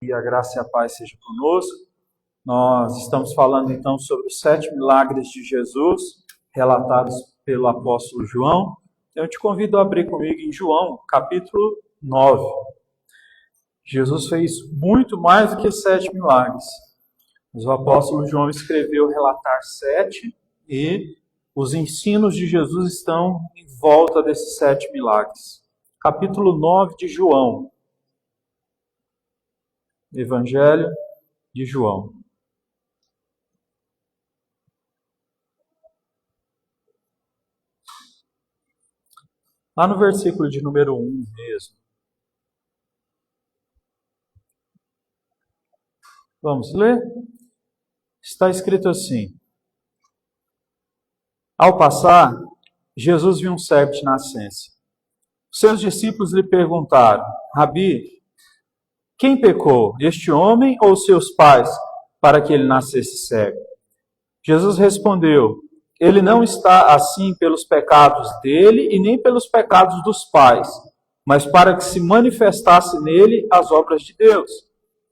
E a graça e a paz seja conosco. Nós estamos falando então sobre os 7 milagres de Jesus, relatados pelo apóstolo João. Eu te convido a abrir comigo em João, capítulo 9. Jesus fez muito mais do que 7 milagres. Mas o apóstolo João escreveu relatar 7 e os ensinos de Jesus estão em volta desses 7 milagres. Capítulo 9 de João. Evangelho de João. Lá no versículo de número 1 mesmo. Vamos ler? Está escrito assim: Ao passar, Jesus viu um cego de nascença. Seus discípulos lhe perguntaram: Rabi, quem pecou, este homem ou seus pais, para que ele nascesse cego? Jesus respondeu: Ele não está assim pelos pecados dele e nem pelos pecados dos pais, mas para que se manifestasse nele as obras de Deus.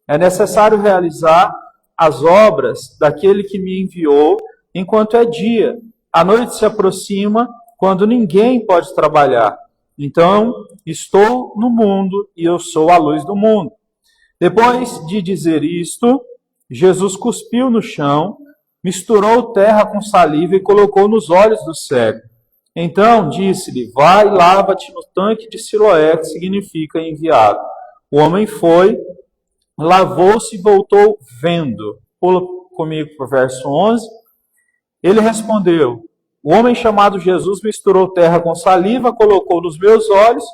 É necessário realizar as obras daquele que me enviou enquanto é dia. A noite se aproxima, quando ninguém pode trabalhar. Então, estou no mundo e eu sou a luz do mundo. Depois de dizer isto, Jesus cuspiu no chão, misturou terra com saliva e colocou nos olhos do cego. Então disse-lhe: Vai, lava-te no tanque de Siloé, que significa enviado. O homem foi, lavou-se e voltou vendo. Pula comigo para o verso 11. Ele respondeu: O homem chamado Jesus misturou terra com saliva, colocou nos meus olhos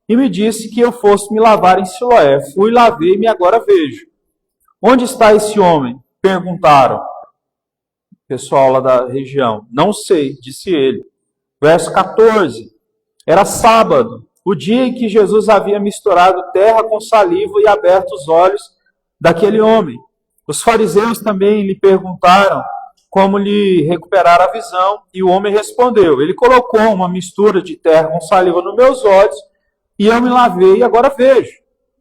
e me disse que eu fosse me lavar em Siloé. Fui, lavei-me e agora vejo. Onde está esse homem? Perguntaram. Pessoal lá da região. Não sei, disse ele. Verso 14. Era sábado, o dia em que Jesus havia misturado terra com saliva e aberto os olhos daquele homem. Os fariseus também lhe perguntaram como lhe recuperar a visão, e o homem respondeu: Ele colocou uma mistura de terra com saliva nos meus olhos, e eu me lavei e agora vejo.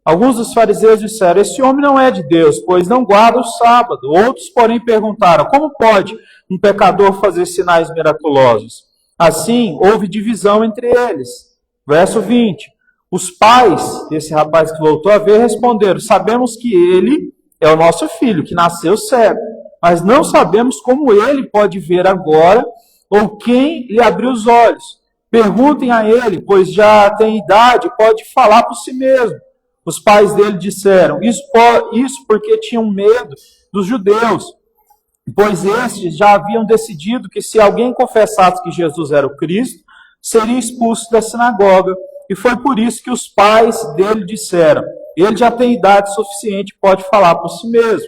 Alguns dos fariseus disseram: Esse homem não é de Deus, pois não guarda o sábado. Outros, porém, perguntaram: Como pode um pecador fazer sinais miraculosos? Assim, houve divisão entre eles. Verso 20. Os pais desse rapaz que voltou a ver responderam: Sabemos que ele é o nosso filho, que nasceu cego, mas não sabemos como ele pode ver agora ou quem lhe abriu os olhos. Perguntem a ele, pois já tem idade, pode falar por si mesmo. Os pais dele disseram: Isso porque tinham medo dos judeus, pois estes já haviam decidido que se alguém confessasse que Jesus era o Cristo, seria expulso da sinagoga. E foi por isso que os pais dele disseram: Ele já tem idade suficiente, pode falar por si mesmo.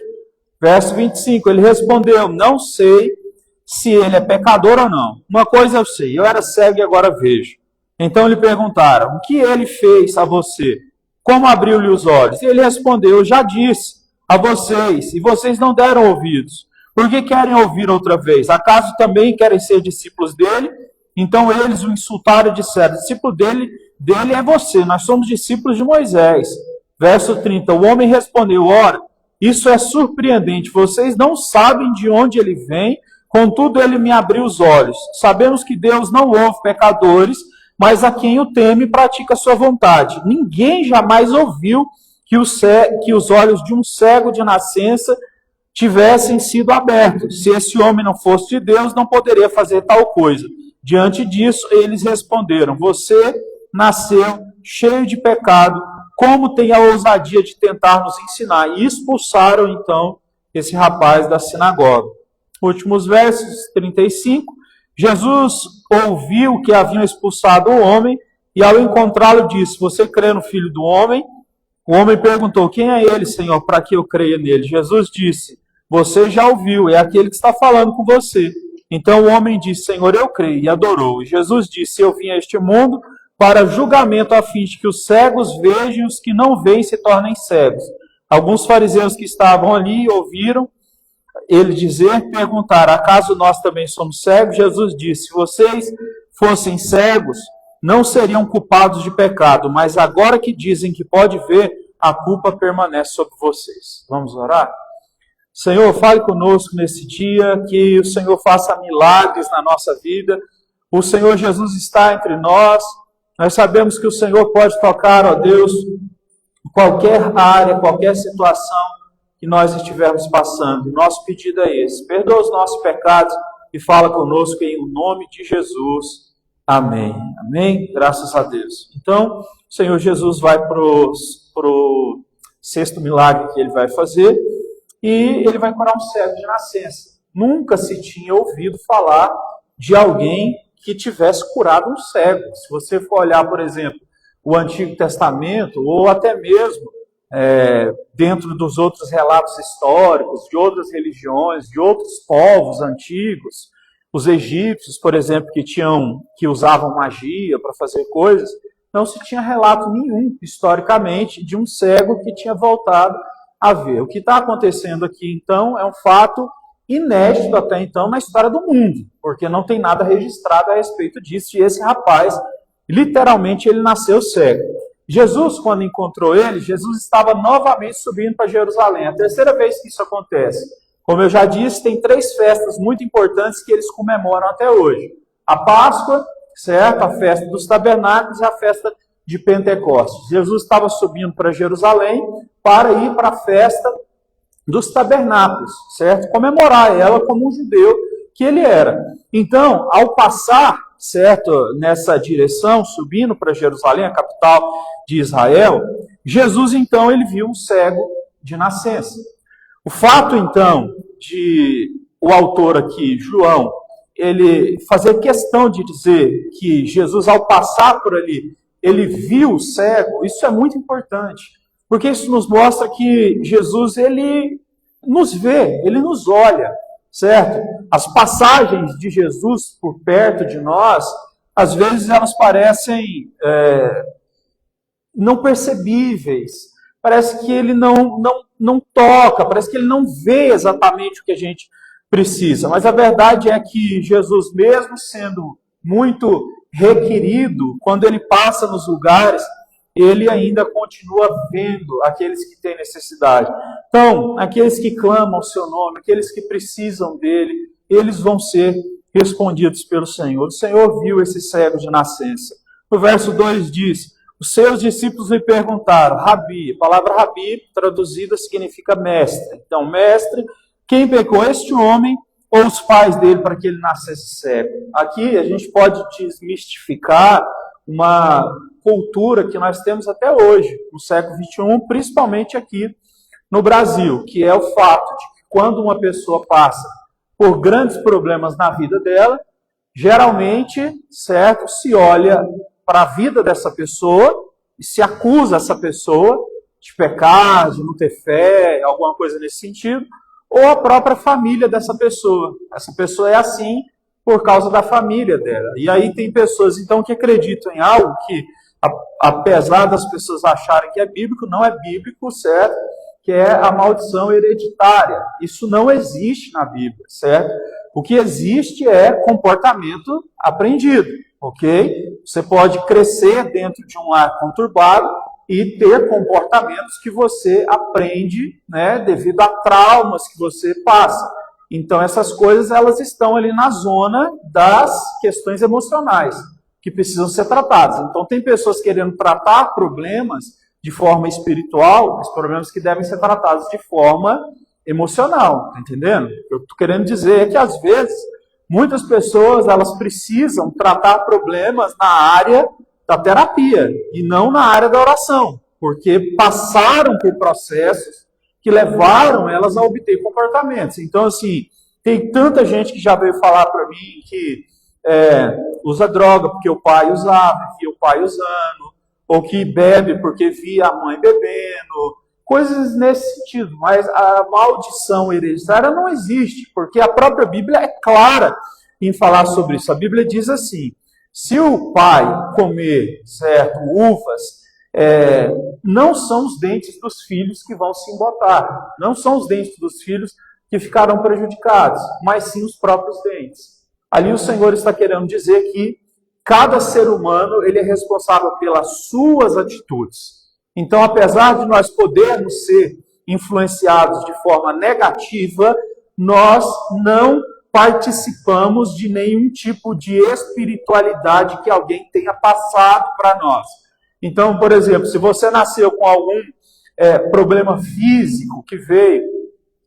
Verso 25, ele respondeu: Não sei se ele é pecador ou não. Uma coisa eu sei, eu era cego e agora vejo. Então lhe perguntaram: O que ele fez a você? Como abriu-lhe os olhos? E ele respondeu: Eu já disse a vocês, e vocês não deram ouvidos. Por que querem ouvir outra vez? Acaso também querem ser discípulos dele? Então eles o insultaram e disseram: Discípulo dele é você, nós somos discípulos de Moisés. Verso 30, o homem respondeu: Ora, isso é surpreendente, vocês não sabem de onde ele vem, contudo ele me abriu os olhos. Sabemos que Deus não ouve pecadores, mas a quem o teme pratica a sua vontade. Ninguém jamais ouviu que os olhos de um cego de nascença tivessem sido abertos. Se esse homem não fosse de Deus, não poderia fazer tal coisa. Diante disso, eles responderam: Você nasceu cheio de pecado, como tem a ousadia de tentar nos ensinar? E expulsaram, então, esse rapaz da sinagoga. Últimos versos, 35. Jesus ouviu que haviam expulsado o homem, e ao encontrá-lo disse: Você crê no Filho do Homem? O homem perguntou: Quem é ele, Senhor, para que eu creia nele? Jesus disse: Você já ouviu, é aquele que está falando com você. Então o homem disse: Senhor, eu creio, e adorou. E Jesus disse: Eu vim a este mundo para julgamento, a fim de que os cegos vejam e os que não veem se tornem cegos. Alguns fariseus que estavam ali ouviram ele dizer, perguntaram: Acaso nós também somos cegos? Jesus disse: Se vocês fossem cegos, não seriam culpados de pecado, mas agora que dizem que pode ver, a culpa permanece sobre vocês. Vamos orar? Senhor, fale conosco nesse dia, que o Senhor faça milagres na nossa vida. O Senhor Jesus está entre nós. Nós sabemos que o Senhor pode tocar, ó Deus, qualquer área, qualquer situação que nós estivermos passando. Nosso pedido é esse: perdoa os nossos pecados e fala conosco em nome de Jesus. Amém. Amém? Graças a Deus. Então, o Senhor Jesus vai para o sexto milagre que ele vai fazer, e ele vai curar um cego de nascença. Nunca se tinha ouvido falar de alguém que tivesse curado um cego. Se você for olhar, por exemplo, o Antigo Testamento, ou até mesmo dentro dos outros relatos históricos, de outras religiões, de outros povos antigos, os egípcios, por exemplo, que usavam magia para fazer coisas, não se tinha relato nenhum, historicamente, de um cego que tinha voltado a ver. O que está acontecendo aqui, então, é um fato inédito até então na história do mundo, porque não tem nada registrado a respeito disso, e esse rapaz, literalmente, ele nasceu cego. Jesus, quando encontrou ele, Jesus estava novamente subindo para Jerusalém. A terceira vez que isso acontece. Como eu já disse, tem 3 festas muito importantes que eles comemoram até hoje. A Páscoa, certo? A festa dos tabernáculos e a festa de Pentecostes. Jesus estava subindo para Jerusalém para ir para a festa dos tabernáculos, certo? Comemorar ela como um judeu que ele era. Então, ao passar, certo, nessa direção, subindo para Jerusalém, a capital de Israel, Jesus, então, ele viu um cego de nascença. O fato, então, de o autor aqui, João, ele fazer questão de dizer que Jesus, ao passar por ali, ele viu o cego, isso é muito importante, porque isso nos mostra que Jesus, ele nos vê, ele nos olha, certo? As passagens de Jesus por perto de nós, às vezes elas parecem não percebíveis, parece que ele não toca, parece que ele não vê exatamente o que a gente precisa. Mas a verdade é que Jesus, mesmo sendo muito requerido, quando ele passa nos lugares, ele ainda continua vendo aqueles que têm necessidade. Então, aqueles que clamam o seu nome, aqueles que precisam dele, eles vão ser respondidos pelo Senhor. O Senhor viu esse cego de nascença. O verso 2 diz: os seus discípulos lhe perguntaram, Rabi, a palavra Rabi, traduzida, significa mestre. Então, mestre, quem pecou, este homem ou os pais dele, para que ele nascesse cego? Aqui a gente pode desmistificar uma cultura que nós temos até hoje, no século XXI, principalmente aqui no Brasil, que é o fato de que quando uma pessoa passa por grandes problemas na vida dela, geralmente, certo, se olha para a vida dessa pessoa e se acusa essa pessoa de pecar, de não ter fé, alguma coisa nesse sentido, ou a própria família dessa pessoa. Essa pessoa é assim por causa da família dela. E aí tem pessoas, então, que acreditam em algo que, apesar das pessoas acharem que é bíblico, não é bíblico, certo? Que é a maldição hereditária. Isso não existe na Bíblia, certo? O que existe é comportamento aprendido, ok? Você pode crescer dentro de um lar conturbado e ter comportamentos que você aprende, né, devido a traumas que você passa. Então, essas coisas, elas estão ali na zona das questões emocionais, que precisam ser tratadas. Então, tem pessoas querendo tratar problemas de forma espiritual, mas problemas que devem ser tratados de forma emocional, tá entendendo? O que eu estou querendo dizer é que, às vezes, muitas pessoas, elas precisam tratar problemas na área da terapia, e não na área da oração, porque passaram por processos que levaram elas a obter comportamentos. Então, assim, tem tanta gente que já veio falar para mim que usa droga porque o pai usava, via o pai usando, ou que bebe porque via a mãe bebendo, coisas nesse sentido. Mas a maldição hereditária não existe, porque a própria Bíblia é clara em falar sobre isso. A Bíblia diz assim: se o pai comer, certo, uvas, não são os dentes dos filhos que vão se embotar, não são os dentes dos filhos que ficarão prejudicados, mas sim os próprios dentes. Ali o Senhor está querendo dizer que cada ser humano, ele é responsável pelas suas atitudes. Então, apesar de nós podermos ser influenciados de forma negativa, nós não participamos de nenhum tipo de espiritualidade que alguém tenha passado para nós. Então, por exemplo, se você nasceu com algum problema físico que veio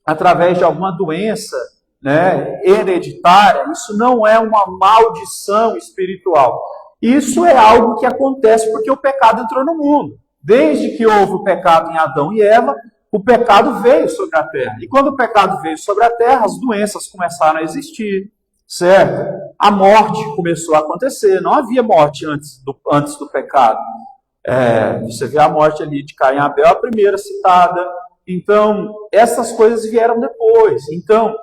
através de alguma doença, né, hereditária, isso não é uma maldição espiritual. Isso é algo que acontece porque o pecado entrou no mundo. Desde que houve o pecado em Adão e Eva, o pecado veio sobre a terra. E quando o pecado veio sobre a terra, as doenças começaram a existir, certo? A morte começou a acontecer. Não havia morte antes do pecado. Você vê a morte ali de Caim e Abel, a primeira citada. Então, essas coisas vieram depois. Então,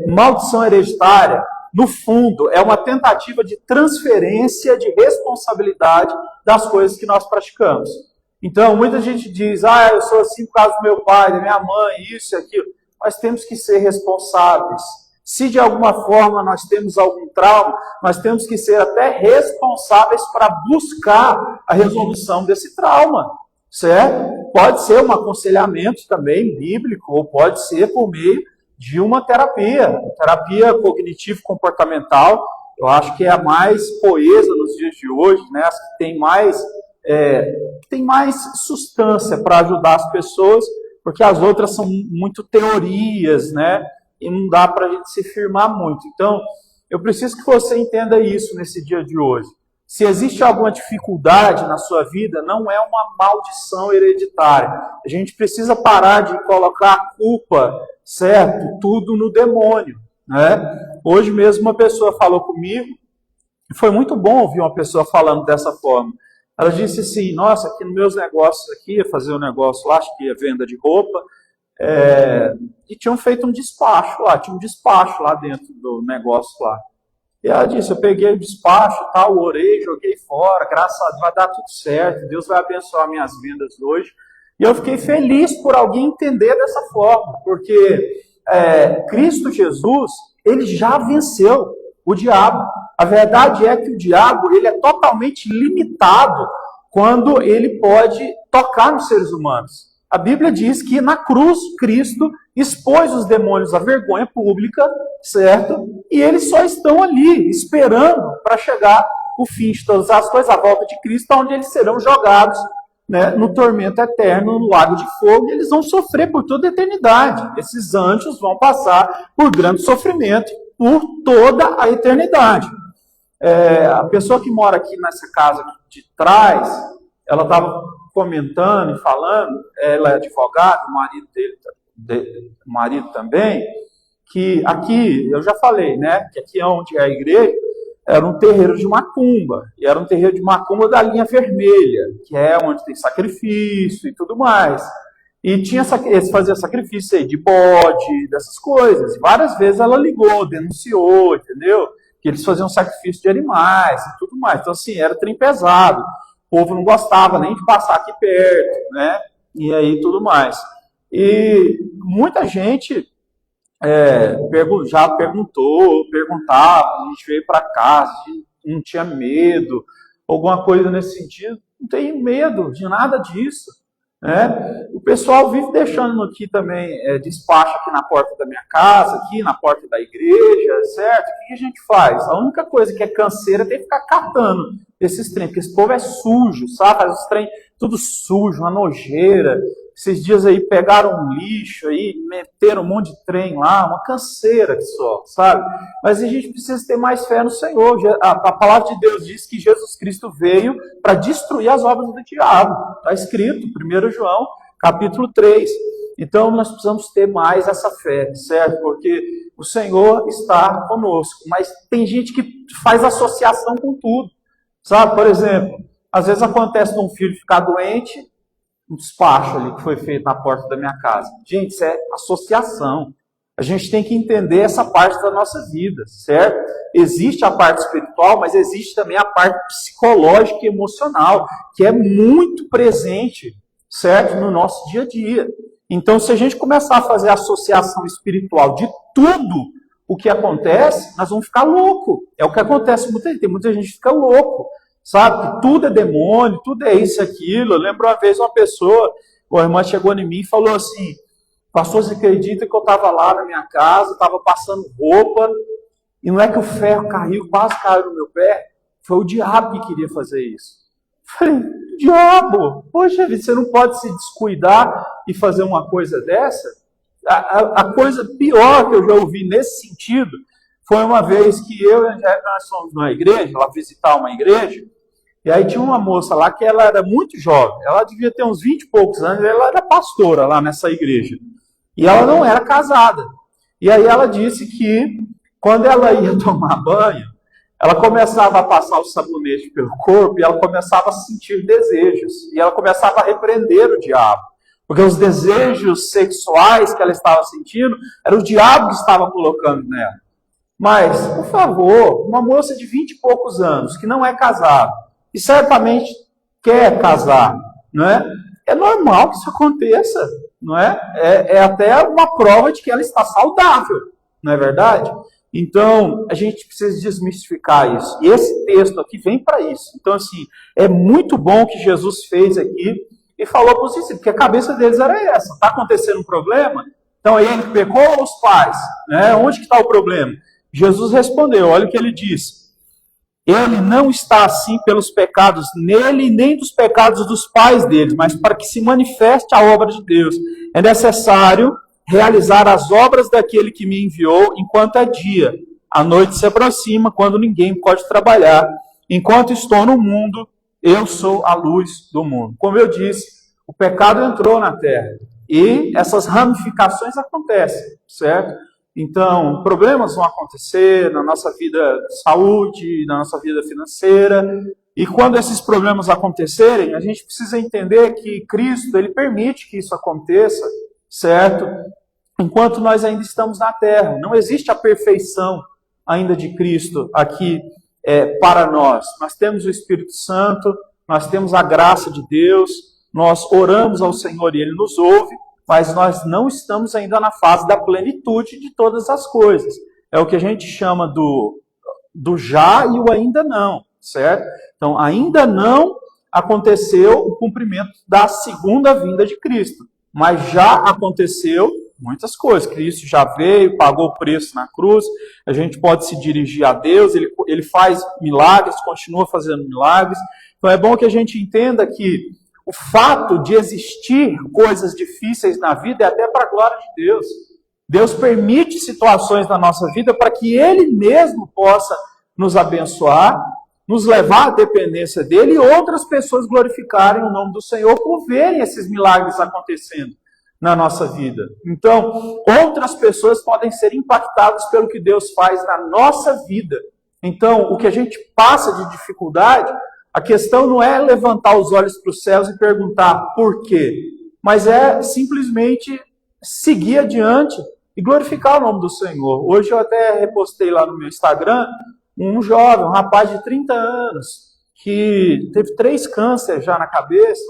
maldição hereditária, no fundo, é uma tentativa de transferência de responsabilidade das coisas que nós praticamos. Então, muita gente diz, eu sou assim por causa do meu pai, da minha mãe, isso e aquilo. Nós temos que ser responsáveis. Se de alguma forma nós temos algum trauma, nós temos que ser até responsáveis para buscar a resolução desse trauma, certo? Pode ser um aconselhamento também bíblico, ou pode ser por meio de uma terapia cognitivo-comportamental. Eu acho que é a mais coesa nos dias de hoje, né? As que tem mais substância para ajudar as pessoas, porque as outras são muito teorias, né? E não dá para a gente se firmar muito. Então, eu preciso que você entenda isso nesse dia de hoje. Se existe alguma dificuldade na sua vida, não é uma maldição hereditária. A gente precisa parar de colocar a culpa, certo? Tudo no demônio, né? Hoje mesmo uma pessoa falou comigo, e foi muito bom ouvir uma pessoa falando dessa forma. Ela disse assim, nossa, aqui nos meus negócios aqui, ia fazer um negócio lá, acho que ia venda de roupa, e tinham feito um despacho lá, tinha um despacho lá dentro do negócio lá. E ela disse, eu peguei o despacho, tal, orei, joguei fora, graças a Deus vai dar tudo certo, Deus vai abençoar minhas vendas hoje. E eu fiquei feliz por alguém entender dessa forma, porque Cristo Jesus, ele já venceu o diabo. A verdade é que o diabo, ele é totalmente limitado quando ele pode tocar nos seres humanos. A Bíblia diz que na cruz, Cristo expôs os demônios à vergonha pública, certo? E eles só estão ali, esperando para chegar o fim de todas as coisas, a volta de Cristo, onde eles serão jogados, né, no tormento eterno, no lago de fogo, e eles vão sofrer por toda a eternidade. Esses anjos vão passar por grande sofrimento por toda a eternidade. A pessoa que mora aqui nessa casa de trás, ela estava comentando e falando, ela é advogada, o marido também, que aqui, eu já falei, né, que aqui onde é a igreja, era um terreiro de macumba, e era um terreiro de macumba da linha vermelha, que é onde tem sacrifício e tudo mais. E eles faziam sacrifício aí de bode, dessas coisas. E várias vezes ela ligou, denunciou, entendeu? Que eles faziam sacrifício de animais e tudo mais. Então, assim, era trem pesado. O povo não gostava nem de passar aqui perto, né? E aí tudo mais. E muita gente já perguntava, a gente veio para casa, a gente não tinha medo, alguma coisa nesse sentido. Não tenho medo de nada disso, né? O pessoal vive deixando aqui também despacho aqui na porta da minha casa, aqui na porta da igreja, certo? O que a gente faz? A única coisa que é canseira é ter que ficar catando esses trem, porque esse povo é sujo, sabe? Faz os trem tudo sujo, uma nojeira. Esses dias aí pegaram um lixo aí, meteram um monte de trem lá, uma canseira que só, sabe? Mas a gente precisa ter mais fé no Senhor. A palavra de Deus diz que Jesus Cristo veio para destruir as obras do diabo. Está escrito, 1 João, capítulo 3. Então nós precisamos ter mais essa fé, certo? Porque o Senhor está conosco. Mas tem gente que faz associação com tudo, sabe? Por exemplo, às vezes acontece de um filho ficar doente, um despacho ali que foi feito na porta da minha casa. Gente, isso é associação. A gente tem que entender essa parte da nossa vida, certo? Existe a parte espiritual, mas existe também a parte psicológica e emocional, que é muito presente, certo? No nosso dia a dia. Então, se a gente começar a fazer associação espiritual de tudo o que acontece, nós vamos ficar louco. É o que acontece, tem muita gente que fica louco. sabe? Que tudo é demônio, tudo é isso e aquilo. Eu lembro uma vez uma pessoa, uma irmã chegou em mim e falou assim: pastor, você acredita que eu estava lá na minha casa, estava passando roupa, e não é que o ferro caiu, quase caiu no meu pé? Foi o diabo que queria fazer isso. Eu falei, diabo, poxa vida, você não pode se descuidar e fazer uma coisa dessa? A coisa pior que eu já ouvi nesse sentido foi uma vez que eu e a Angélica, nós fomos numa igreja, lá visitar uma igreja, e aí tinha uma moça lá que ela era muito jovem, ela devia ter uns 20 e poucos anos, ela era pastora lá nessa igreja. E ela não era casada. E aí ela disse que quando ela ia tomar banho, ela começava a passar o sabonete pelo corpo e ela começava a sentir desejos. E ela começava a repreender o diabo. Porque os desejos sexuais que ela estava sentindo, era o diabo que estava colocando nela. Mas, por favor, uma moça de 20 e poucos anos, que não é casada, e certamente quer casar, não é? É normal que isso aconteça, não é? É até uma prova de que ela está saudável, não é verdade? Então, a gente precisa desmistificar isso. E esse texto aqui vem para isso. Então, assim, é muito bom o que Jesus fez aqui e falou para os discípulos, porque a cabeça deles era essa. Está acontecendo um problema? Então, aí ele pecou ou os pais? Né? Onde que está o problema? Jesus respondeu, olha o que ele disse. Ele não está assim pelos pecados nele, nem dos pecados dos pais dele, mas para que se manifeste a obra de Deus. É necessário realizar as obras daquele que me enviou enquanto é dia. A noite se aproxima, quando ninguém pode trabalhar. Enquanto estou no mundo, eu sou a luz do mundo. Como eu disse, o pecado entrou na terra. E essas ramificações acontecem, certo? Então, problemas vão acontecer na nossa vida de saúde, na nossa vida financeira. E quando esses problemas acontecerem, a gente precisa entender que Cristo, ele permite que isso aconteça, certo? Enquanto nós ainda estamos na terra. Não existe a perfeição ainda de Cristo aqui para nós. Nós temos o Espírito Santo, nós temos a graça de Deus, nós oramos ao Senhor e Ele nos ouve, mas nós não estamos ainda na fase da plenitude de todas as coisas. É o que a gente chama do já e o ainda não, certo? Então, ainda não aconteceu o cumprimento da segunda vinda de Cristo, mas já aconteceu muitas coisas. Cristo já veio, pagou o preço na cruz, a gente pode se dirigir a Deus, ele faz milagres, continua fazendo milagres. Então é bom que a gente entenda que o fato de existir coisas difíceis na vida é até para a glória de Deus. Deus permite situações na nossa vida para que Ele mesmo possa nos abençoar, nos levar à dependência dEle e outras pessoas glorificarem o nome do Senhor por verem esses milagres acontecendo na nossa vida. Então, outras pessoas podem ser impactadas pelo que Deus faz na nossa vida. Então, o que a gente passa de dificuldade, a questão não é levantar os olhos para os céus e perguntar por quê, mas é simplesmente seguir adiante e glorificar o nome do Senhor. Hoje eu até repostei lá no meu Instagram um jovem, um rapaz de 30 anos, que teve 3 cânceres já na cabeça,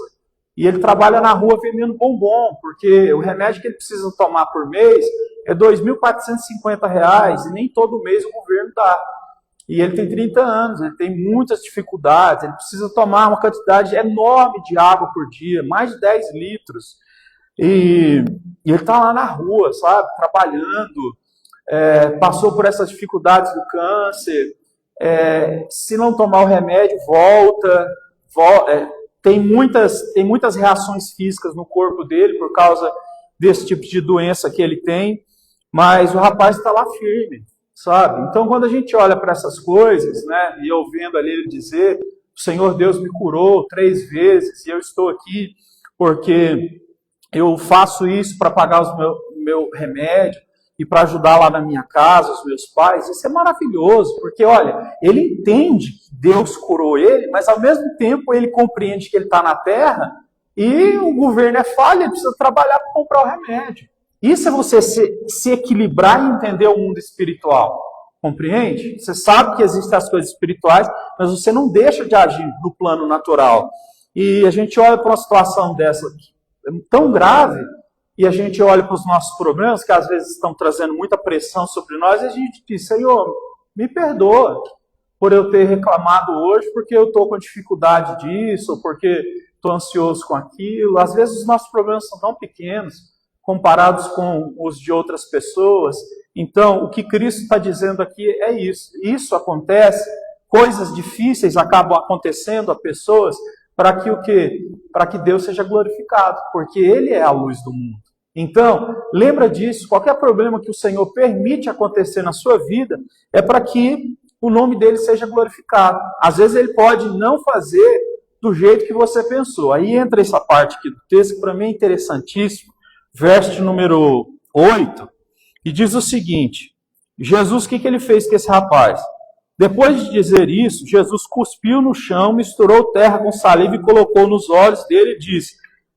e ele trabalha na rua vendendo bombom, porque o remédio que ele precisa tomar por mês é R$ 2.450, e nem todo mês o governo dá. E ele tem 30 anos, ele tem muitas dificuldades, ele precisa tomar uma quantidade enorme de água por dia, mais de 10 litros. E ele está lá na rua, sabe, trabalhando, passou por essas dificuldades do câncer, se não tomar o remédio, volta, tem muitas reações físicas no corpo dele por causa desse tipo de doença que ele tem, mas o rapaz está lá firme, sabe? Então, quando a gente olha para essas coisas, né, e eu vendo ali ele dizer, o Senhor Deus me curou 3 vezes, e eu estou aqui porque eu faço isso para pagar o meu remédio, e para ajudar lá na minha casa, os meus pais, isso é maravilhoso, porque, olha, ele entende que Deus curou ele, mas ao mesmo tempo ele compreende que ele está na terra e o governo é falha, ele precisa trabalhar para comprar o remédio. Isso é você se equilibrar e entender o mundo espiritual, compreende? Você sabe que existem as coisas espirituais, mas você não deixa de agir no plano natural. E a gente olha para uma situação dessa tão grave, e a gente olha para os nossos problemas, que às vezes estão trazendo muita pressão sobre nós, e a gente diz, Senhor, me perdoa. por eu ter reclamado hoje, porque eu estou com dificuldade disso, ou porque estou ansioso com aquilo. Às vezes os nossos problemas são tão pequenos, comparados com os de outras pessoas. Então, o que Cristo está dizendo aqui é isso. Isso acontece, coisas difíceis acabam acontecendo a pessoas para que o quê? Para que Deus seja glorificado, porque Ele é a luz do mundo. Então, lembra disso, qualquer problema que o Senhor permite acontecer na sua vida, é para que o nome dele seja glorificado. Às vezes ele pode não fazer do jeito que você pensou. Aí entra essa parte aqui do texto, que para mim é interessantíssimo, verso número 8, e diz o seguinte: Jesus, o que ele fez com esse rapaz? Depois de dizer isso, Jesus cuspiu no chão, misturou terra com saliva e colocou nos olhos dele e disse: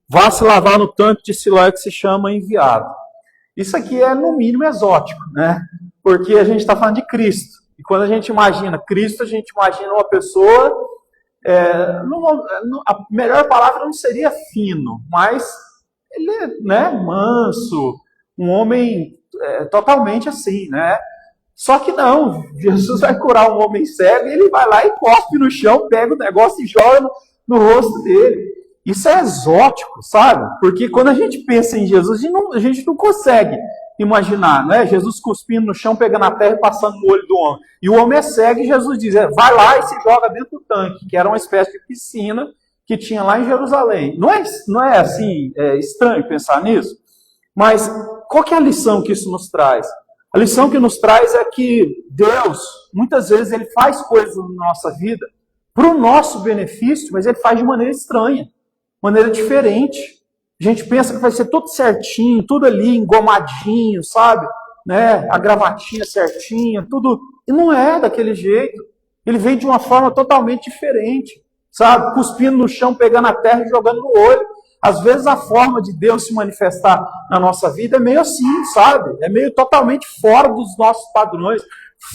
vá se lavar no tanque de Siloé, que se chama enviado. Isso aqui é no mínimo exótico, né? Porque a gente está falando de Cristo. E quando a gente imagina Cristo, a gente imagina uma pessoa, a melhor palavra não seria fino, mas ele é, né, manso, um homem totalmente assim, né? Só que não, Jesus vai curar um homem cego e ele vai lá e cospe no chão, pega o negócio e joga no rosto dele. Isso é exótico, sabe? Porque quando a gente pensa em Jesus, a gente não consegue imaginar, né? Jesus cuspindo no chão, pegando a terra e passando no olho do homem. E o homem é cego e Jesus diz, vai lá e se joga dentro do tanque, que era uma espécie de piscina que tinha lá em Jerusalém. Não é assim, estranho pensar nisso? Mas qual que é a lição que isso nos traz? A lição que nos traz é que Deus, muitas vezes, ele faz coisas na nossa vida para o nosso benefício, mas ele faz de maneira estranha, maneira diferente. A gente pensa que vai ser tudo certinho, tudo ali engomadinho, sabe? Né? A gravatinha certinha, tudo. E não é daquele jeito. Ele vem de uma forma totalmente diferente, sabe? Cuspindo no chão, pegando a terra e jogando no olho. Às vezes a forma de Deus se manifestar na nossa vida é meio assim, sabe? É meio totalmente fora dos nossos padrões,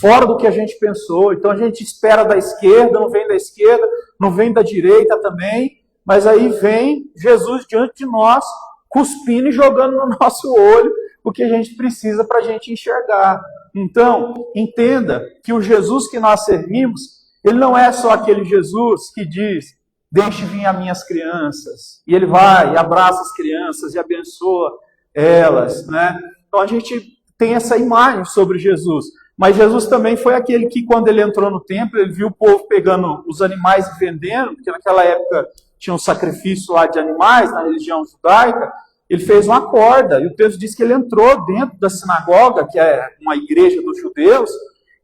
fora do que a gente pensou. Então a gente espera da esquerda, não vem da esquerda, não vem da direita também. Mas aí vem Jesus diante de nós, cuspindo e jogando no nosso olho o que a gente precisa para a gente enxergar. Então, entenda que o Jesus que nós servimos, ele não é só aquele Jesus que diz, deixe vir as minhas crianças. E ele vai e abraça as crianças e abençoa elas, né? Então a gente tem essa imagem sobre Jesus. Mas Jesus também foi aquele que, quando ele entrou no templo, ele viu o povo pegando os animais e vendendo, porque naquela época tinha um sacrifício lá de animais na religião judaica. Ele fez uma corda, e o texto diz que ele entrou dentro da sinagoga, que é uma igreja dos judeus,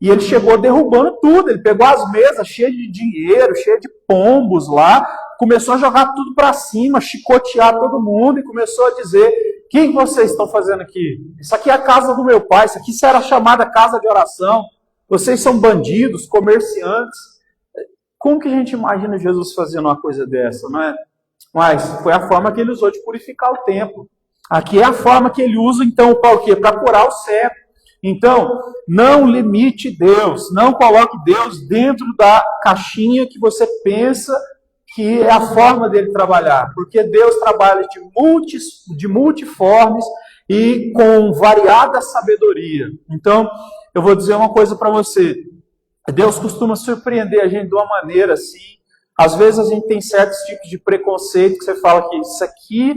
e ele chegou derrubando tudo. Ele pegou as mesas cheias de dinheiro, cheias de pombos lá, começou a jogar tudo para cima, chicotear todo mundo, e começou a dizer, o que vocês estão fazendo aqui? Isso aqui é a casa do meu pai, isso aqui era chamada casa de oração, vocês são bandidos, comerciantes. Como que a gente imagina Jesus fazendo uma coisa dessa, não é? Mas foi a forma que ele usou de purificar o templo. Aqui é a forma que ele usa, então, para o quê? Para curar o cego. Então, não limite Deus, não coloque Deus dentro da caixinha que você pensa que é a forma dele trabalhar. Porque Deus trabalha de multiformes e com variada sabedoria. Então, eu vou dizer uma coisa para você. Deus costuma surpreender a gente de uma maneira assim. Às vezes a gente tem certos tipos de preconceito que você fala que isso aqui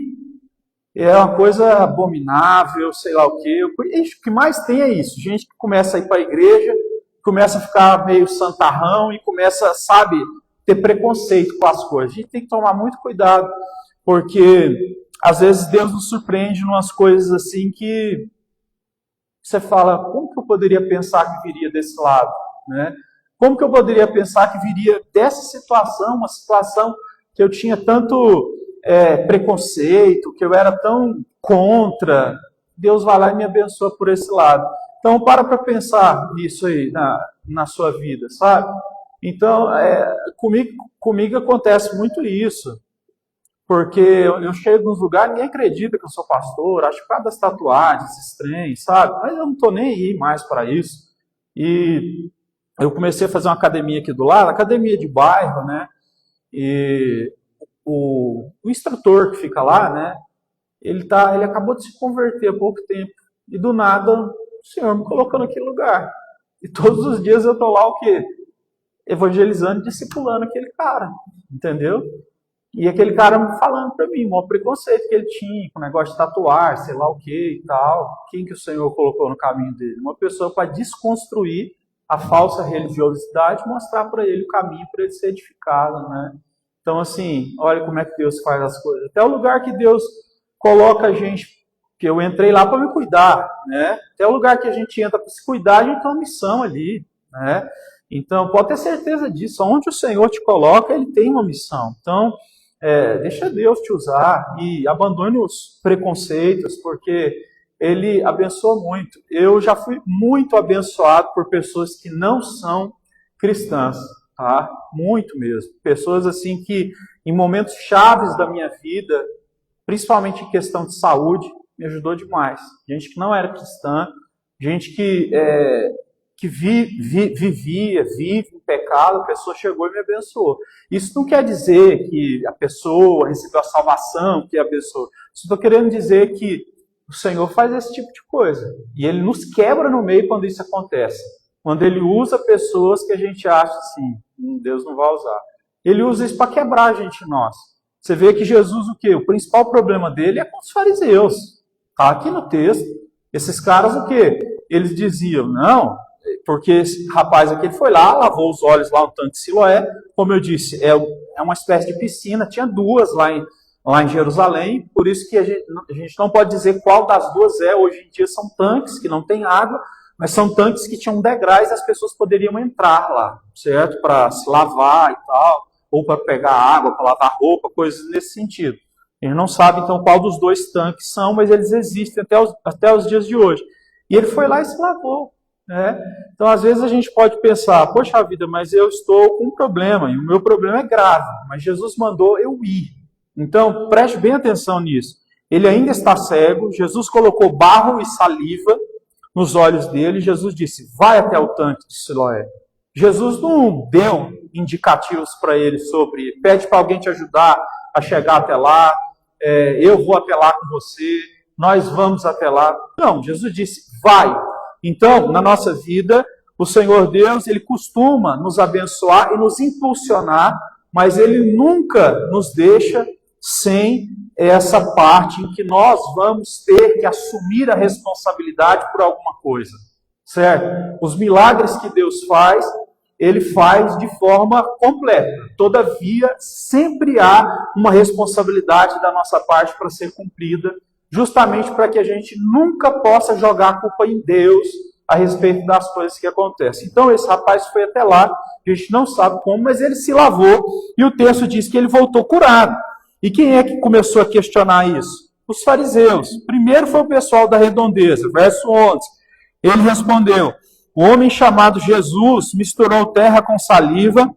é uma coisa abominável, sei lá o quê. O que mais tem é isso. Gente que começa a ir para a igreja, começa a ficar meio santarrão e começa, sabe, ter preconceito com as coisas. A gente tem que tomar muito cuidado, porque às vezes Deus nos surpreende em umas coisas assim que você fala, como que eu poderia pensar que viria desse lado? Né? Como que eu poderia pensar que viria dessa situação, uma situação que eu tinha tanto preconceito, que eu era tão contra? Deus vai lá e me abençoa por esse lado. Então, para pensar nisso aí na sua vida, sabe? Então, comigo acontece muito isso. Porque eu chego nos lugares, ninguém acredita que eu sou pastor, acho que por causa das tatuagens, esses trens, sabe? Mas eu não estou nem aí mais para isso. E eu comecei a fazer uma academia aqui do lado, academia de bairro, né? E o instrutor que fica lá, né? Ele acabou de se converter há pouco tempo. E do nada, o Senhor me colocou naquele lugar. E todos os dias eu estou lá o quê? evangelizando, discipulando aquele cara, entendeu? E aquele cara falando para mim, o preconceito que ele tinha com o negócio de tatuar, sei lá o que e tal. Quem que o Senhor colocou no caminho dele? Uma pessoa para desconstruir a falsa religiosidade e mostrar para ele o caminho para ele ser edificado, né? Então, assim, olha como é que Deus faz as coisas. Até o lugar que Deus coloca a gente, que eu entrei lá para me cuidar, né? Até o lugar que a gente entra para se cuidar, a gente tem uma missão ali, né? Então, pode ter certeza disso. Onde o Senhor te coloca, Ele tem uma missão. Então, deixa Deus te usar e abandone os preconceitos, porque Ele abençoa muito. Eu já fui muito abençoado por pessoas que não são cristãs, tá? Muito mesmo. Pessoas assim que, em momentos chaves da minha vida, principalmente em questão de saúde, me ajudou demais. Gente que não era cristã, gente que vive em pecado, a pessoa chegou e me abençoou. Isso não quer dizer que a pessoa recebeu a salvação, que abençoou. Estou querendo dizer que o Senhor faz esse tipo de coisa. E Ele nos quebra no meio quando isso acontece. Quando Ele usa pessoas que a gente acha assim, Deus não vai usar. Ele usa isso para quebrar a gente em nós. Você vê que Jesus, o quê? O principal problema dele é com os fariseus. Está aqui no texto. Esses caras, o quê? Eles diziam, não, porque esse rapaz aqui ele foi lá, lavou os olhos lá no tanque de Siloé. Como eu disse, é uma espécie de piscina. Tinha duas lá em Jerusalém. Por isso que a gente não pode dizer qual das duas é. Hoje em dia são tanques que não tem água, mas são tanques que tinham degraus e as pessoas poderiam entrar lá, certo? Para se lavar e tal, ou para pegar água, para lavar roupa, coisas nesse sentido. A gente não sabe, então, qual dos dois tanques são, mas eles existem até os dias de hoje. E ele foi lá e se lavou, né? Então, às vezes, a gente pode pensar, poxa vida, mas eu estou com um problema, e o meu problema é grave, mas Jesus mandou eu ir. Então, preste bem atenção nisso. Ele ainda está cego, Jesus colocou barro e saliva nos olhos dele, Jesus disse, vai até o tanque de Siloé. Jesus não deu indicativos para ele sobre, pede para alguém te ajudar a chegar até lá, eu vou até lá com você, nós vamos até lá. Não, Jesus disse, vai. Então, na nossa vida, o Senhor Deus, Ele costuma nos abençoar e nos impulsionar, mas Ele nunca nos deixa sem essa parte em que nós vamos ter que assumir a responsabilidade por alguma coisa, certo? Os milagres que Deus faz, Ele faz de forma completa. Todavia, sempre há uma responsabilidade da nossa parte para ser cumprida, justamente para que a gente nunca possa jogar a culpa em Deus a respeito das coisas que acontecem. Então, esse rapaz foi até lá, a gente não sabe como, mas ele se lavou, e o texto diz que ele voltou curado. E quem é que começou a questionar isso? Os fariseus. Primeiro foi o pessoal da redondeza, verso 11. Ele respondeu, o homem chamado Jesus misturou terra com saliva,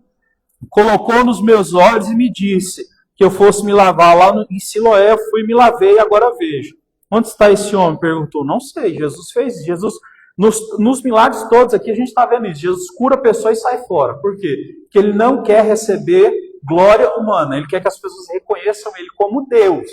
colocou nos meus olhos e me disse que eu fosse me lavar lá em Siloé. Eu fui, me lavei e agora vejo. Onde está esse homem? Perguntou. Não sei, Jesus fez. Jesus, nos milagres todos aqui a gente está vendo isso. Jesus cura a pessoa e sai fora. Por quê? Porque Ele não quer receber glória humana. Ele quer que as pessoas reconheçam Ele como Deus.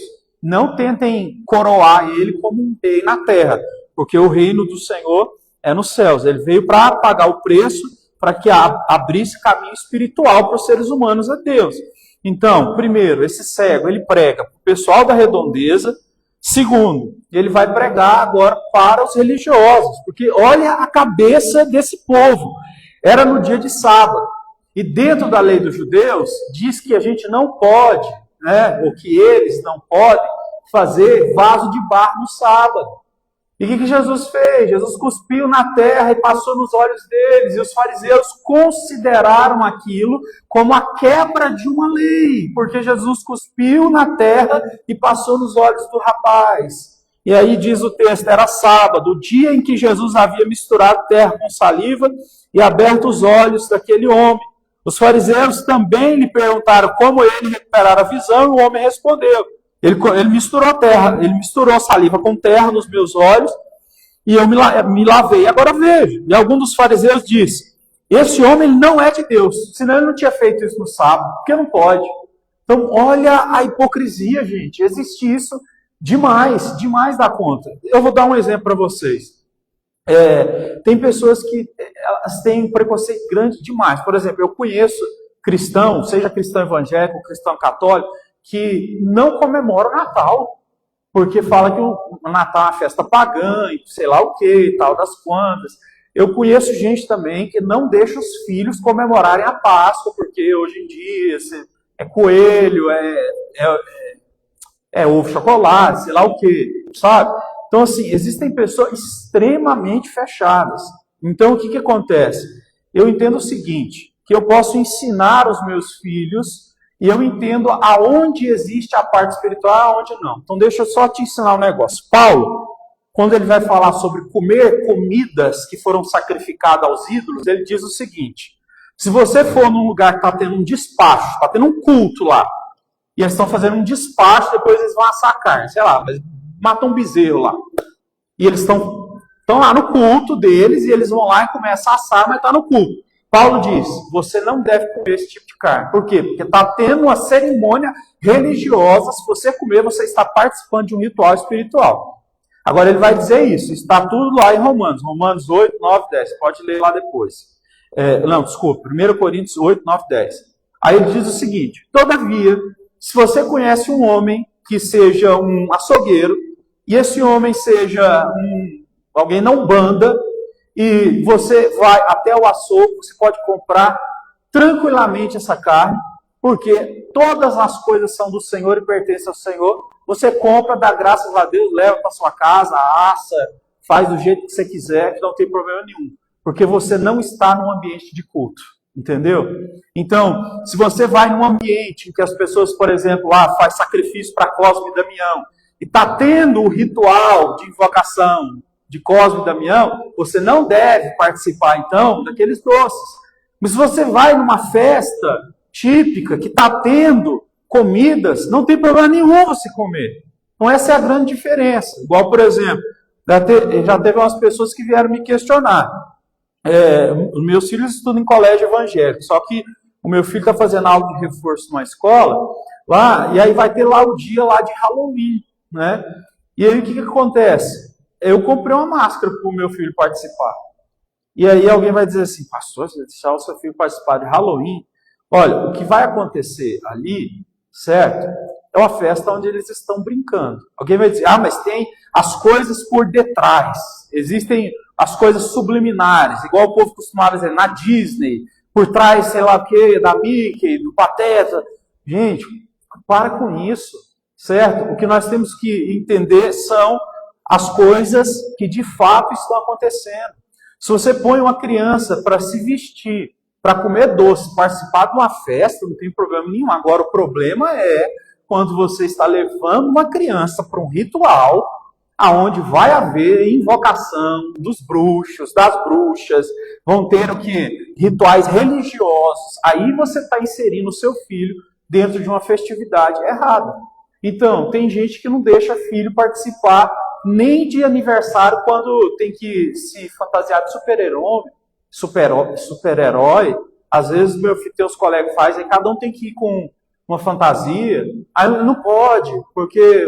Não tentem coroar Ele como um rei na terra. Porque o reino do Senhor é nos céus. Ele veio para pagar o preço para que abrisse caminho espiritual para os seres humanos a Deus. Então, primeiro, esse cego, ele prega para o pessoal da redondeza. Segundo, ele vai pregar agora para os religiosos, porque olha a cabeça desse povo. Era no dia de sábado. E dentro da lei dos judeus, diz que a gente não pode, né, ou que eles não podem, fazer vaso de barro no sábado. E o que Jesus fez? Jesus cuspiu na terra e passou nos olhos deles. E os fariseus consideraram aquilo como a quebra de uma lei. Porque Jesus cuspiu na terra e passou nos olhos do rapaz. E aí diz o texto, era sábado, o dia em que Jesus havia misturado terra com saliva e aberto os olhos daquele homem. Os fariseus também lhe perguntaram como ele recuperara a visão e o homem respondeu. Ele misturou terra, ele misturou saliva com terra nos meus olhos e eu me lavei. Agora vejo. E algum dos fariseus disse, esse homem não é de Deus, senão ele não tinha feito isso no sábado, porque não pode. Então olha a hipocrisia, gente. Existe isso demais da conta. Eu vou dar um exemplo para vocês. Tem pessoas que elas têm um preconceito grande demais. Por exemplo, eu conheço cristão, seja cristão evangélico, cristão católico, que não comemora o Natal, porque fala que o Natal é uma festa pagã, e sei lá o que, tal das quantas. Eu conheço gente também que não deixa os filhos comemorarem a Páscoa, porque hoje em dia é coelho, ovo chocolate, sei lá o que, sabe? Então, assim, existem pessoas extremamente fechadas. Então, o que acontece? Eu entendo o seguinte, que eu posso ensinar os meus filhos e eu entendo aonde existe a parte espiritual e aonde não. Então, deixa eu só te ensinar um negócio. Paulo, quando ele vai falar sobre comer comidas que foram sacrificadas aos ídolos, ele diz o seguinte: se você for num lugar que está tendo um despacho, está tendo um culto lá, e eles estão fazendo um despacho, depois eles vão assar carne, sei lá, mas matam um bezerro lá. E eles estão lá no culto deles, e eles vão lá e começam a assar, mas está no culto. Paulo diz, você não deve comer esse tipo de carne. Por quê? Porque está tendo uma cerimônia religiosa, se você comer, você está participando de um ritual espiritual. Agora ele vai dizer isso, está tudo lá em Romanos 8, 9, 10, pode ler lá depois. 1 Coríntios 8, 9, 10. Aí ele diz o seguinte, todavia, se você conhece um homem que seja um açougueiro, e esse homem seja alguém na Umbanda, e você vai até o açougue, você pode comprar tranquilamente essa carne, porque todas as coisas são do Senhor e pertencem ao Senhor. Você compra, dá graças a Deus, leva para sua casa, assa, faz do jeito que você quiser, que não tem problema nenhum. Porque você não está num ambiente de culto, entendeu? Então, se você vai num ambiente em que as pessoas, por exemplo, faz sacrifício para Cosme e Damião, e está tendo o ritual de invocação de Cosme e Damião, você não deve participar, então, daqueles doces. Mas se você vai numa festa típica que está tendo comidas, não tem problema nenhum você comer. Então essa é a grande diferença. Igual, por exemplo, já teve umas pessoas que vieram me questionar. Os meus filhos estudam em colégio evangélico, só que o meu filho está fazendo aula de reforço numa escola, lá, e aí vai ter lá o dia lá de Halloween, né? E aí o que acontece? Eu comprei uma máscara para o meu filho participar. E aí alguém vai dizer assim, pastor, você vai deixar o seu filho participar de Halloween? Olha, o que vai acontecer ali, certo? É uma festa onde eles estão brincando. Alguém vai dizer, mas tem as coisas por detrás. Existem as coisas subliminares, igual o povo costumava dizer, na Disney, por trás, sei lá o quê, da Mickey, do Pateta. Gente, para com isso, certo? O que nós temos que entender são as coisas que de fato estão acontecendo. Se você põe uma criança para se vestir, para comer doce, participar de uma festa, não tem problema nenhum. Agora, o problema é quando você está levando uma criança para um ritual, aonde vai haver invocação dos bruxos, das bruxas, vão ter o quê? Rituais religiosos. Aí você está inserindo o seu filho dentro de uma festividade errada. Então, tem gente que não deixa filho participar nem de aniversário quando tem que se fantasiar de super-herói. Às vezes meu filho tem os colegas fazem, aí cada um tem que ir com uma fantasia. Aí não pode, porque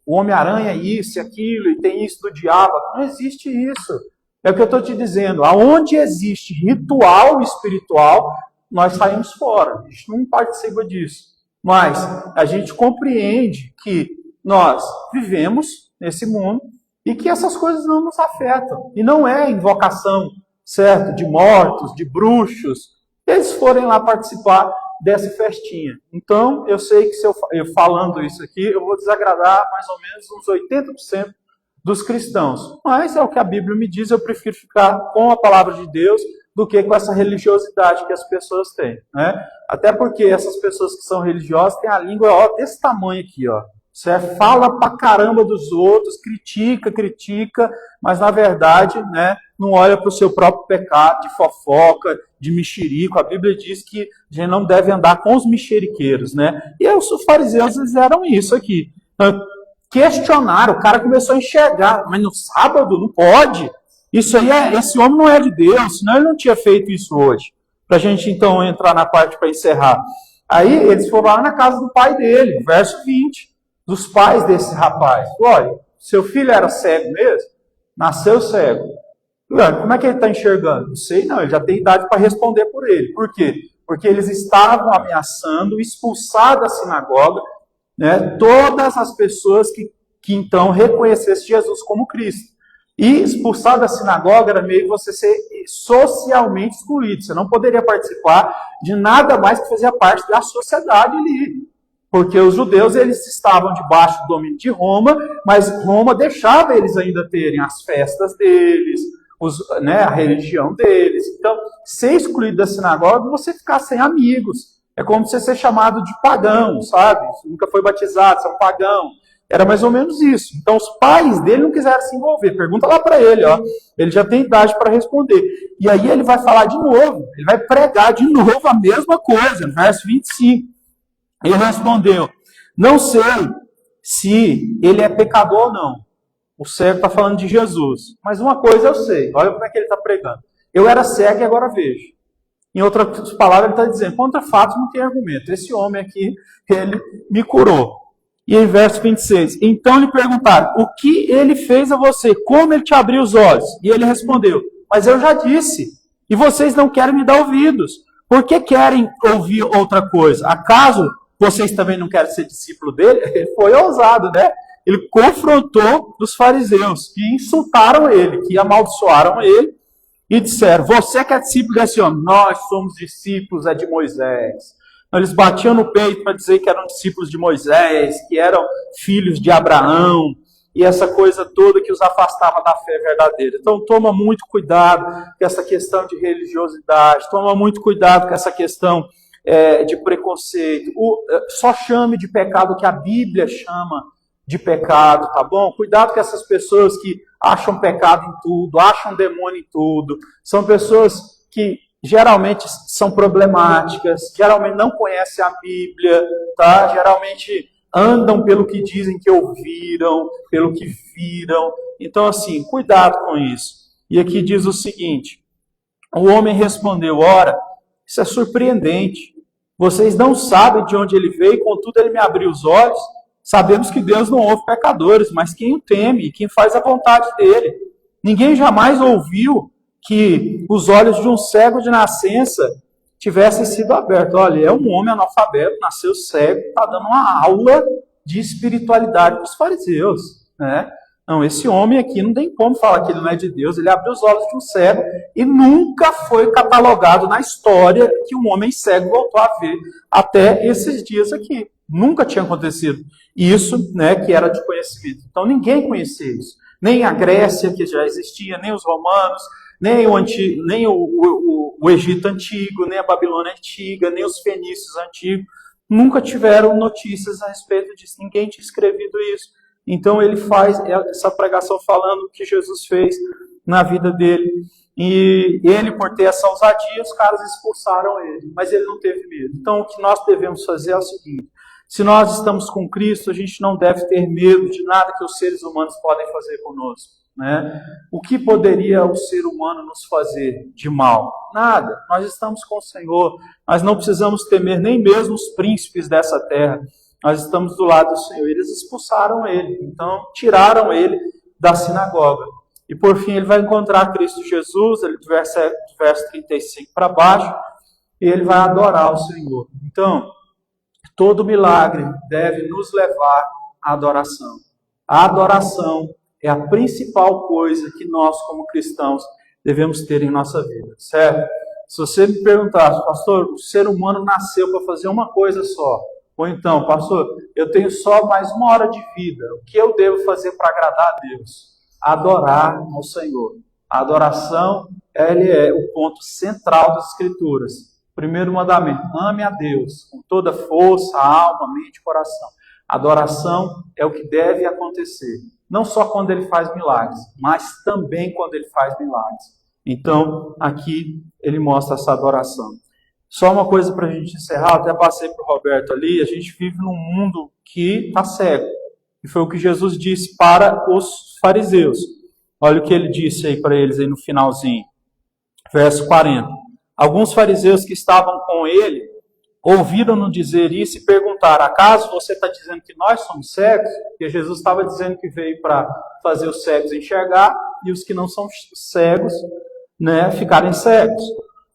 o Homem-Aranha é isso e aquilo, e tem isso do diabo. Não existe isso. É o que eu estou te dizendo. Aonde existe ritual espiritual, nós saímos fora. A gente não participa disso. Mas a gente compreende que nós vivemos nesse mundo e que essas coisas não nos afetam. E não é invocação, certo, de mortos, de bruxos, eles forem lá participar dessa festinha. Então, eu sei que se eu falando isso aqui, eu vou desagradar mais ou menos uns 80% dos cristãos. Mas é o que a Bíblia me diz, eu prefiro ficar com a palavra de Deus do que com essa religiosidade que as pessoas têm, né? Até porque essas pessoas que são religiosas têm a língua desse tamanho aqui, ó. Você fala pra caramba dos outros, critica, mas na verdade, né, não olha para o seu próprio pecado de fofoca, de mexerico. A Bíblia diz que a gente não deve andar com os mexeriqueiros, né? E os fariseus fizeram isso aqui. Questionaram, o cara começou a enxergar, mas no sábado não pode. Isso aí, esse homem não é de Deus, senão ele não tinha feito isso hoje. Para a gente então entrar na parte para encerrar. Aí eles foram lá na casa do pai dele, verso 20. Dos pais desse rapaz. Olha, seu filho era cego mesmo? nasceu cego. Ué, como é que ele está enxergando? Não sei não, ele já tem idade para responder por ele. Por quê? Porque eles estavam ameaçando expulsar da sinagoga, né, todas as pessoas que então reconhecessem Jesus como Cristo. E expulsar da sinagoga era meio que você ser socialmente excluído. Você não poderia participar de nada mais que fazia parte da sociedade ali. Porque os judeus, eles estavam debaixo do domínio de Roma, mas Roma deixava eles ainda terem as festas deles, a religião deles. Então, ser excluído da sinagoga, você ficar sem amigos. É como você ser chamado de pagão, sabe? Você nunca foi batizado, você é um pagão. Era mais ou menos isso. Então, os pais dele não quiseram se envolver. Pergunta lá para ele, ó. Ele já tem idade para responder. E aí ele vai falar de novo. Ele vai pregar de novo a mesma coisa, no verso 25. Ele respondeu: não sei se ele é pecador ou não. O cego está falando de Jesus. Mas uma coisa eu sei. Olha como é que ele está pregando. Eu era cego e agora vejo. Em outras palavras, ele está dizendo: contra fatos não tem argumento. Esse homem aqui, ele me curou. E em verso 26, então lhe perguntaram: o que ele fez a você? Como ele te abriu os olhos? E ele respondeu: mas eu já disse, e vocês não querem me dar ouvidos. Por que querem ouvir outra coisa? Acaso vocês também não querem ser discípulo dele? Ele foi ousado, né? Ele confrontou os fariseus, que insultaram ele, que amaldiçoaram ele, e disseram: você que é discípulo desse homem? Nós somos discípulos de Moisés. Eles batiam no peito para dizer que eram discípulos de Moisés, que eram filhos de Abraão, e essa coisa toda que os afastava da fé verdadeira. Então toma muito cuidado com essa questão de religiosidade, toma muito cuidado com essa questão de preconceito. Só chame de pecado o que a Bíblia chama de pecado, tá bom? Cuidado com essas pessoas que acham pecado em tudo, acham demônio em tudo. São pessoas que geralmente são problemáticas, geralmente não conhecem a Bíblia, tá? Geralmente andam pelo que dizem que ouviram, pelo que viram. Então, assim, cuidado com isso. E aqui diz o seguinte: o homem respondeu: ora, isso é surpreendente. Vocês não sabem de onde ele veio, contudo ele me abriu os olhos. Sabemos que Deus não ouve pecadores, mas quem o teme, quem faz a vontade dele. Ninguém jamais ouviu que os olhos de um cego de nascença tivessem sido abertos. Olha, é um homem analfabeto, nasceu cego, está dando uma aula de espiritualidade para os fariseus, né? Não, esse homem aqui não tem como falar que ele não é de Deus. Ele abriu os olhos de um cego e nunca foi catalogado na história que um homem cego voltou a ver até esses dias aqui. Nunca tinha acontecido isso, né, que era de conhecimento. Então ninguém conhecia isso. Nem a Grécia, que já existia, nem os romanos, nem o Egito antigo, nem a Babilônia antiga, nem os fenícios antigos. Nunca tiveram notícias a respeito disso. Ninguém tinha escrevido isso. Então ele faz essa pregação falando o que Jesus fez na vida dele. E ele, por ter essa ousadia, os caras expulsaram ele. Mas ele não teve medo. Então o que nós devemos fazer é o seguinte: se nós estamos com Cristo, a gente não deve ter medo de nada que os seres humanos podem fazer conosco, né? O que poderia o ser humano nos fazer de mal? Nada. Nós estamos com o Senhor. Nós não precisamos temer nem mesmo os príncipes dessa terra. Nós estamos do lado do Senhor. Eles expulsaram ele. Então, tiraram ele da sinagoga. E por fim, ele vai encontrar Cristo Jesus, ele do verso 35 para baixo, e ele vai adorar o Senhor. Então, todo milagre deve nos levar à adoração. A adoração é a principal coisa que nós, como cristãos, devemos ter em nossa vida, certo? Se você me perguntasse: pastor, o ser humano nasceu para fazer uma coisa só. Ou então: pastor, eu tenho só mais uma hora de vida. O que eu devo fazer para agradar a Deus? Adorar ao Senhor. A adoração, ele é o ponto central das Escrituras. Primeiro mandamento: ame a Deus com toda força, alma, mente e coração. Adoração é o que deve acontecer. Não só quando ele faz milagres, mas também quando ele faz milagres. Então, aqui ele mostra essa adoração. Só uma coisa para a gente encerrar, até passei para o Roberto ali: a gente vive num mundo que está cego. E foi o que Jesus disse para os fariseus. Olha o que ele disse aí para eles aí no finalzinho. Verso 40. Alguns fariseus que estavam com ele ouviram-no dizer isso e perguntaram: acaso você está dizendo que nós somos cegos? Porque Jesus estava dizendo que veio para fazer os cegos enxergar, e os que não são cegos, né, ficarem cegos.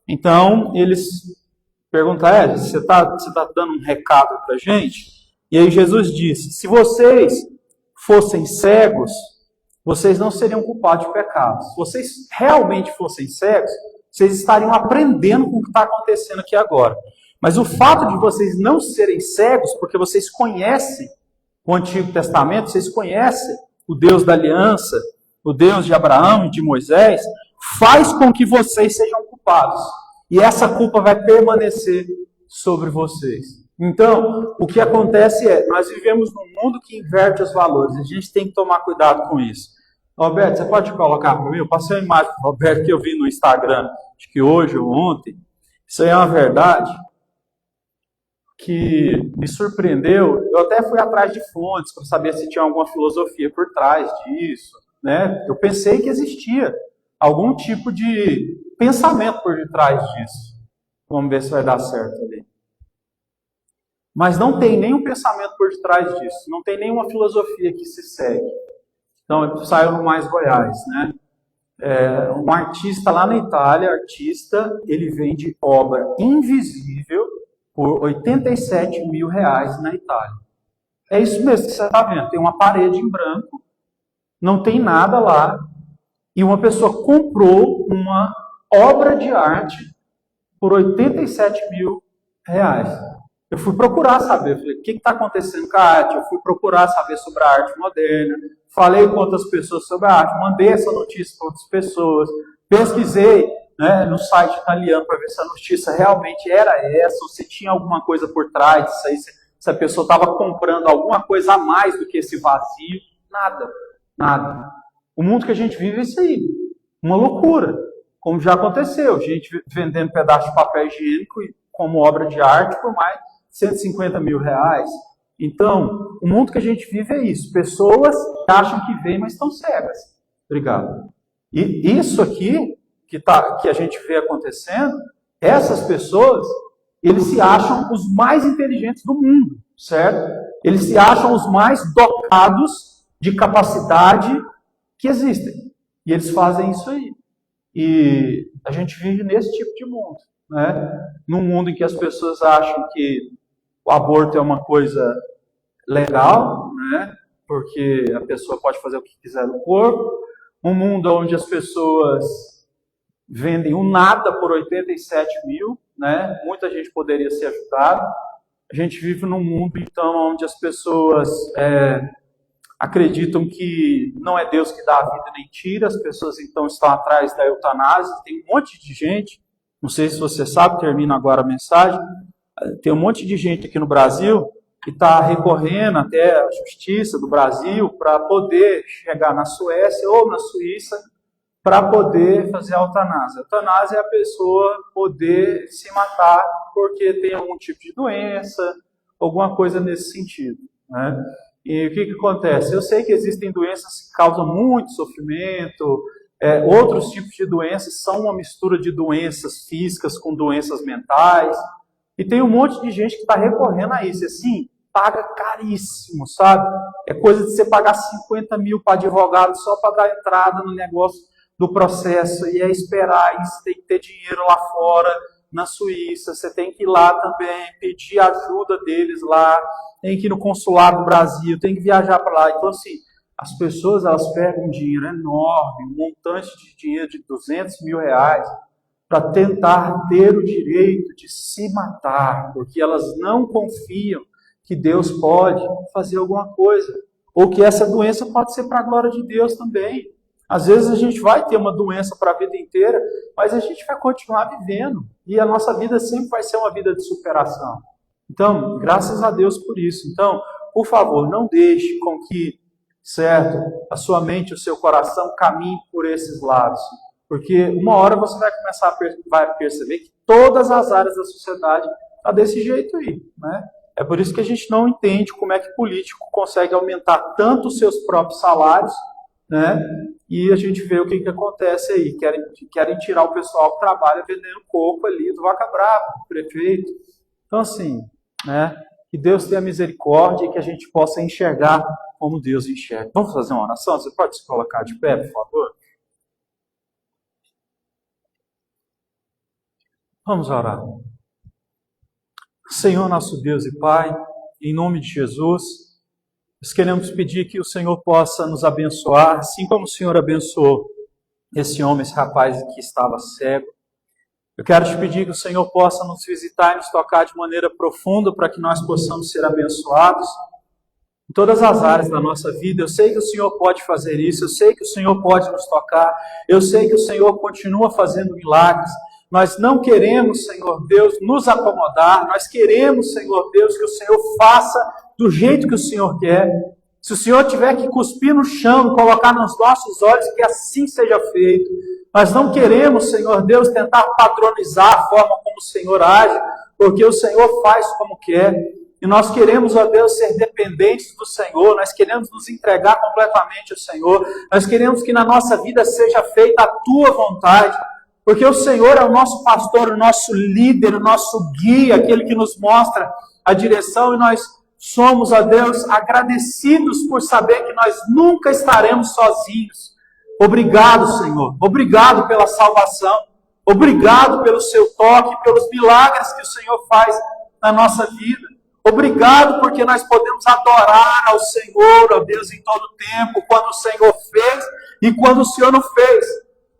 Então, eles perguntaram, você está dando um recado para a gente? E aí Jesus disse, se vocês fossem cegos, vocês não seriam culpados de pecados. Se vocês realmente fossem cegos, vocês estariam aprendendo com o que está acontecendo aqui agora. Mas o fato de vocês não serem cegos, porque vocês conhecem o Antigo Testamento, vocês conhecem o Deus da aliança, o Deus de Abraão e de Moisés, faz com que vocês sejam culpados. E essa culpa vai permanecer sobre vocês. Então, o que acontece é, nós vivemos num mundo que inverte os valores. A gente tem que tomar cuidado com isso. Roberto, você pode colocar para mim? Eu passei uma imagem do Roberto que eu vi no Instagram, acho que hoje ou ontem. Isso aí é uma verdade que me surpreendeu. Eu até fui atrás de fontes para saber se tinha alguma filosofia por trás disso, né? Eu pensei que existia algum tipo de pensamento por detrás disso. Vamos ver se vai dar certo ali. Mas não tem nenhum pensamento por detrás disso. Não tem nenhuma filosofia que se segue. Então, saiu no Mais Goiás, né? Um artista lá na Itália, ele vende obra invisível por R$87 mil na Itália. É isso mesmo que você está vendo. Tem uma parede em branco, não tem nada lá, e uma pessoa comprou uma obra de arte por R$87 mil. Eu fui procurar saber, falei, o que está acontecendo com a arte? Eu fui procurar saber sobre a arte moderna, falei com outras pessoas sobre a arte, mandei essa notícia para outras pessoas, pesquisei, né, no site italiano para ver se a notícia realmente era essa, ou se tinha alguma coisa por trás disso aí, se a pessoa estava comprando alguma coisa a mais do que esse vazio. Nada. O mundo que a gente vive é isso aí, uma loucura, como já aconteceu, gente vendendo pedaço de papel higiênico como obra de arte por mais de R$150 mil. Então, o mundo que a gente vive é isso. Pessoas que acham que veem, mas estão cegas. Obrigado. E isso aqui, que a gente vê acontecendo, essas pessoas, eles se acham os mais inteligentes do mundo, certo? Eles se acham os mais dotados de capacidade que existem. E eles fazem isso aí. E a gente vive nesse tipo de mundo, né? Num mundo em que as pessoas acham que o aborto é uma coisa legal, né? Porque a pessoa pode fazer o que quiser no corpo. Um mundo onde as pessoas vendem o nada por R$87 mil, né? Muita gente poderia ser ajudada. A gente vive num mundo, então, onde as pessoas acreditam que não é Deus que dá a vida nem tira. As pessoas, então, estão atrás da eutanásia. Tem um monte de gente, não sei se você sabe, termino agora a mensagem, tem um monte de gente aqui no Brasil que está recorrendo até a justiça do Brasil para poder chegar na Suécia ou na Suíça para poder fazer a eutanásia. A eutanásia é a pessoa poder se matar porque tem algum tipo de doença, alguma coisa nesse sentido, né? E o que acontece? Eu sei que existem doenças que causam muito sofrimento, outros tipos de doenças são uma mistura de doenças físicas com doenças mentais, e tem um monte de gente que está recorrendo a isso, assim, paga caríssimo, sabe? É coisa de você pagar 50 mil para advogado só para dar entrada no negócio do processo, e esperar, e você tem que ter dinheiro lá fora, na Suíça, você tem que ir lá também, pedir ajuda deles lá, tem que ir no consulado do Brasil, tem que viajar para lá. Então, assim, as pessoas, elas pegam um dinheiro enorme, um montante de dinheiro de R$200 mil, para tentar ter o direito de se matar, porque elas não confiam que Deus pode fazer alguma coisa, ou que essa doença pode ser para a glória de Deus também. Às vezes a gente vai ter uma doença para a vida inteira, mas a gente vai continuar vivendo, e a nossa vida sempre vai ser uma vida de superação. Então, graças a Deus por isso. Então, por favor, não deixe com que, certo, a sua mente, o seu coração caminhe por esses lados, porque uma hora você vai começar a perceber que todas as áreas da sociedade estão desse jeito aí, né? É por isso que a gente não entende como é que político consegue aumentar tanto os seus próprios salários, né? E a gente vê o que acontece aí. Querem tirar o pessoal que trabalha vendendo coco ali do Vaca Brava, do prefeito. Então, assim, né? Que Deus tenha misericórdia e que a gente possa enxergar como Deus enxerga. Vamos fazer uma oração? Você pode se colocar de pé, por favor? Vamos orar. Senhor, nosso Deus e Pai, em nome de Jesus, nós queremos pedir que o Senhor possa nos abençoar, assim como o Senhor abençoou esse homem, esse rapaz que estava cego. Eu quero te pedir que o Senhor possa nos visitar e nos tocar de maneira profunda para que nós possamos ser abençoados em todas as áreas da nossa vida. Eu sei que o Senhor pode fazer isso, eu sei que o Senhor pode nos tocar, eu sei que o Senhor continua fazendo milagres. Nós não queremos, Senhor Deus, nos acomodar, nós queremos, Senhor Deus, que o Senhor faça do jeito que o Senhor quer. Se o Senhor tiver que cuspir no chão e colocar nos nossos olhos, que assim seja feito. Nós não queremos, Senhor Deus, tentar padronizar a forma como o Senhor age, porque o Senhor faz como quer. E nós queremos, ó Deus, ser dependentes do Senhor, nós queremos nos entregar completamente ao Senhor, nós queremos que na nossa vida seja feita a Tua vontade, porque o Senhor é o nosso pastor, o nosso líder, o nosso guia, aquele que nos mostra a direção, e nós somos, ó Deus, agradecidos por saber que nós nunca estaremos sozinhos. Obrigado, Senhor, obrigado pela salvação, obrigado pelo Seu toque, pelos milagres que o Senhor faz na nossa vida. Obrigado porque nós podemos adorar ao Senhor, ó Deus, em todo tempo, quando o Senhor fez e quando o Senhor não fez.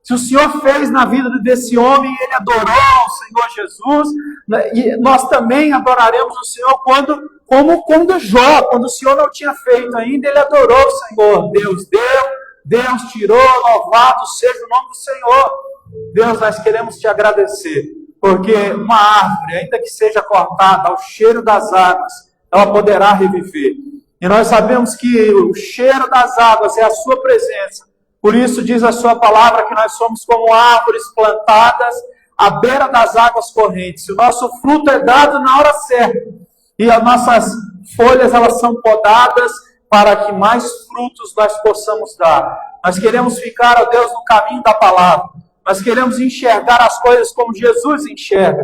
Se o Senhor fez na vida desse homem, ele adorou ao Senhor Jesus, e nós também adoraremos o Senhor como Jó, quando o Senhor não tinha feito ainda, ele adorou o Senhor. Deus deu, Deus tirou, louvado seja o nome do Senhor. Deus, nós queremos te agradecer, porque uma árvore, ainda que seja cortada ao cheiro das águas, ela poderá reviver. E nós sabemos que o cheiro das águas é a sua presença. Por isso diz a sua palavra que nós somos como árvores plantadas à beira das águas correntes. O nosso fruto é dado na hora certa. E as nossas folhas, elas são podadas para que mais frutos nós possamos dar. Nós queremos ficar, ó Deus, no caminho da palavra. Nós queremos enxergar as coisas como Jesus enxerga.